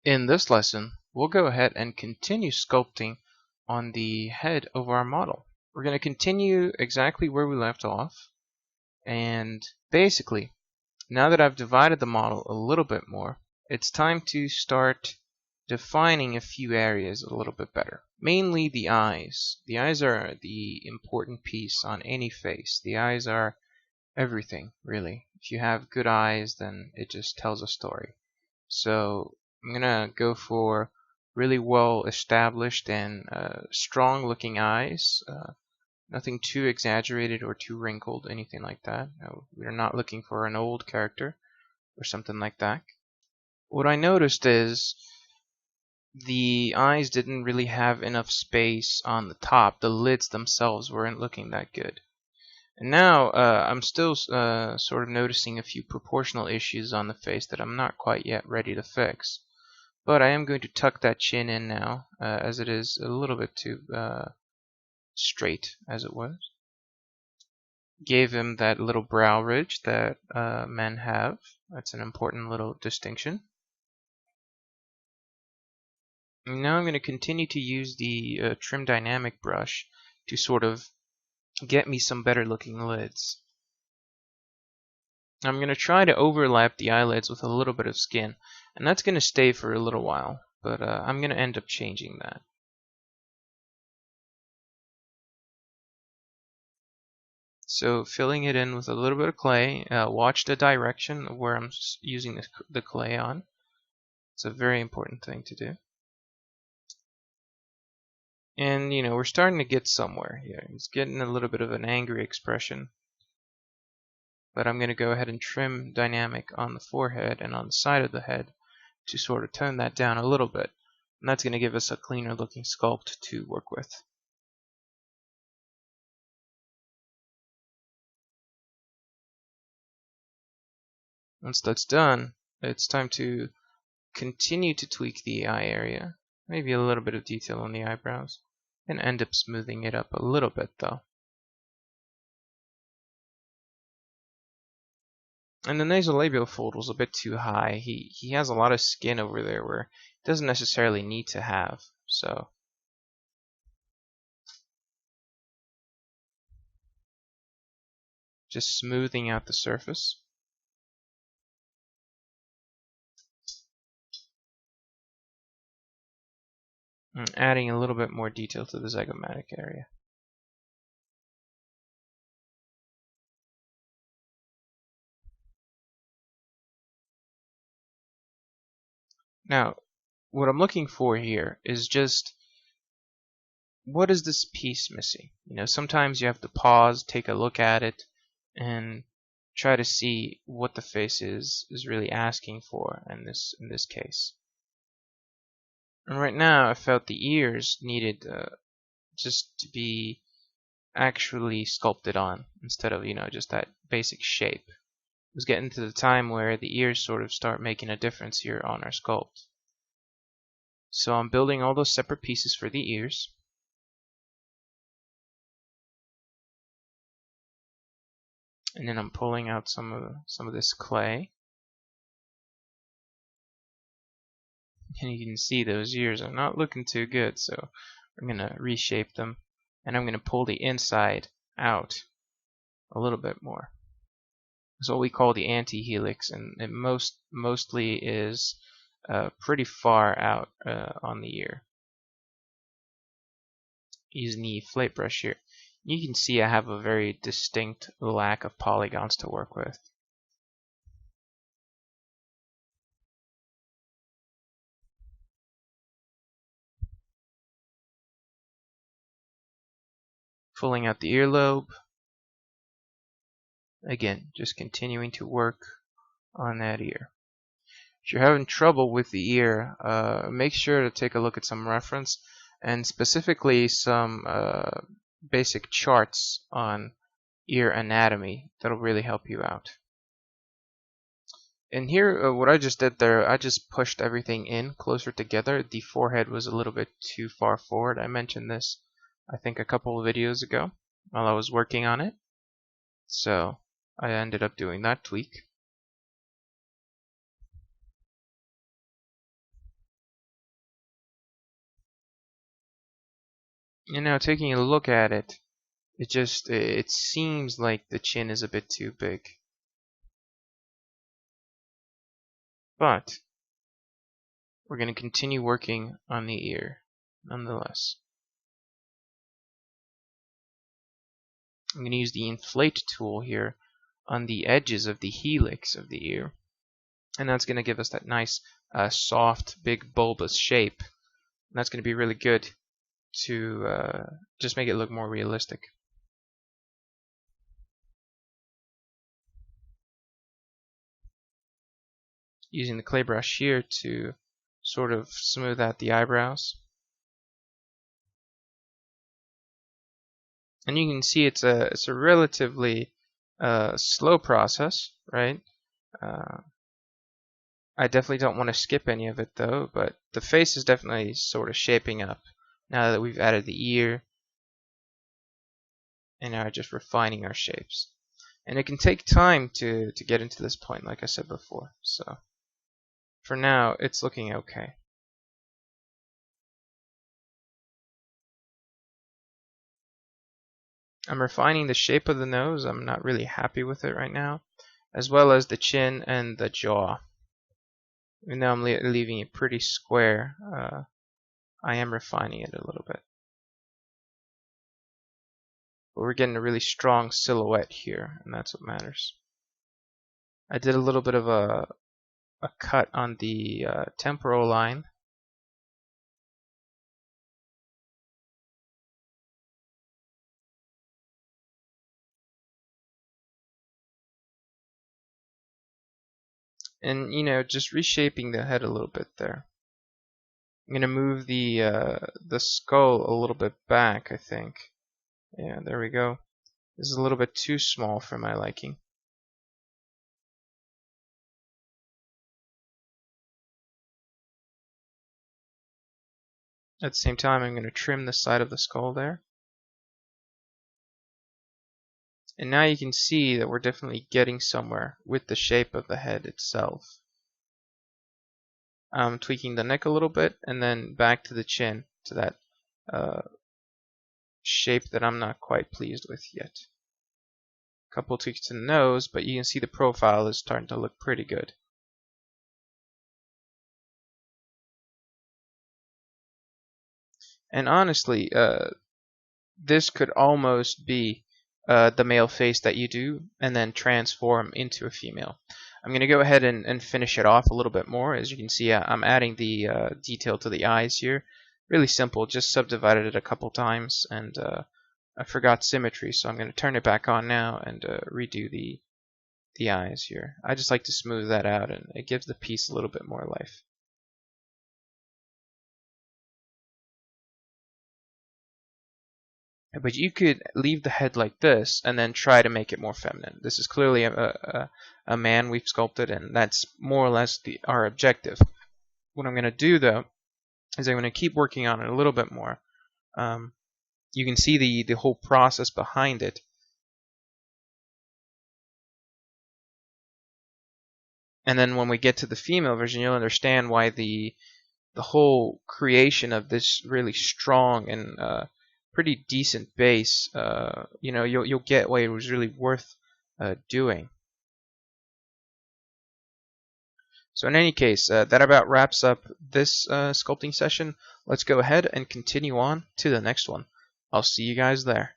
In this lesson, we'll go ahead and continue sculpting on the head of our model. We're going to continue exactly where we left off, and basically, now that I've divided the model a little bit more, it's time to start defining a few areas a little bit better. Mainly the eyes. The eyes are the important piece on any face. The eyes are everything, really. If you have good eyes, then it just tells a story. So I'm gonna go for really well established and strong looking eyes. Nothing too exaggerated or too wrinkled, anything like that. No, we're not looking for an old character or something like that. What I noticed is the eyes didn't really have enough space on the top. The lids themselves weren't looking that good. And now I'm still sort of noticing a few proportional issues on the face that I'm not quite yet ready to fix. But I am going to tuck that chin in now, as it is a little bit too straight as it was. Gave him that little brow ridge that men have. That's an important little distinction. And now I'm going to continue to use the Trim Dynamic brush to sort of get me some better looking lids. I'm going to try to overlap the eyelids with a little bit of skin, and that's going to stay for a little while, but I'm going to end up changing that. So filling it in with a little bit of clay, watch the direction of where I'm using the clay on. It's a very important thing to do. And we're starting to get somewhere here. It's getting a little bit of an angry expression. But I'm going to go ahead and trim dynamic on the forehead and on the side of the head to sort of tone that down a little bit. And that's going to give us a cleaner looking sculpt to work with. Once that's done, it's time to continue to tweak the eye area. Maybe a little bit of detail on the eyebrows. And end up smoothing it up a little bit though. And the nasolabial fold was a bit too high. He has a lot of skin over there where he doesn't necessarily need to have. So just smoothing out the surface. And adding a little bit more detail to the zygomatic area. Now, what I'm looking for here is just, what is this piece missing? Sometimes you have to pause, take a look at it, and try to see what the face is really asking for in this case. And right now, I felt the ears needed just to be actually sculpted on instead of just that basic shape. It was getting to the time where the ears sort of start making a difference here on our sculpt. So I'm building all those separate pieces for the ears. And then I'm pulling out some of this clay. And you can see those ears are not looking too good, so I'm going to reshape them. And I'm going to pull the inside out a little bit more. It's what we call the anti-helix, and it mostly is pretty far out on the ear. Using the flake brush here, you can see I have a very distinct lack of polygons to work with. Pulling out the earlobe. Again, just continuing to work on that ear. If you're having trouble with the ear, make sure to take a look at some reference, and specifically some basic charts on ear anatomy. That'll really help you out. And here, what I just did there, I just pushed everything in closer together. The forehead was a little bit too far forward. I mentioned this, I think, a couple of videos ago while I was working on it. So I ended up doing that tweak. And now taking a look at it, it seems like the chin is a bit too big. But we're going to continue working on the ear nonetheless. I'm going to use the inflate tool here on the edges of the helix of the ear, and that's going to give us that nice soft, big, bulbous shape. And that's going to be really good to just make it look more realistic. Using the clay brush here to sort of smooth out the eyebrows. And you can see it's a relatively slow process, right? I definitely don't want to skip any of it though, but the face is definitely sort of shaping up now that we've added the ear and now just refining our shapes. And it can take time to get into this point, like I said before. So for now, it's looking okay. I'm refining the shape of the nose. I'm not really happy with it right now, as well as the chin and the jaw. Even though I'm leaving it pretty square, I am refining it a little bit. But we're getting a really strong silhouette here, and that's what matters. I did a little bit of a cut on the temporal line. And, just reshaping the head a little bit there. I'm going to move the skull a little bit back, I think. Yeah, there we go. This is a little bit too small for my liking. At the same time, I'm going to trim the side of the skull there. And now you can see that we're definitely getting somewhere with the shape of the head itself. I'm tweaking the neck a little bit and then back to the chin, to that shape that I'm not quite pleased with yet. A couple tweaks to the nose, but you can see the profile is starting to look pretty good. And honestly, this could almost be the male face that you do and then transform into a female. I'm going to go ahead and finish it off a little bit more. As you can see, I'm adding the detail to the eyes here. Really simple, just subdivided it a couple times, and I forgot symmetry, so I'm going to turn it back on now and redo the eyes here. I just like to smooth that out, and it gives the piece a little bit more life. But you could leave the head like this and then try to make it more feminine. This is clearly a man we've sculpted, and that's more or less our objective. What I'm going to do, though, is I'm going to keep working on it a little bit more. You can see the whole process behind it. And then when we get to the female version, you'll understand why the whole creation of this really strong and pretty decent base, you'll get why it was really worth doing. So in any case, that about wraps up this sculpting session. Let's go ahead and continue on to the next one. I'll see you guys there.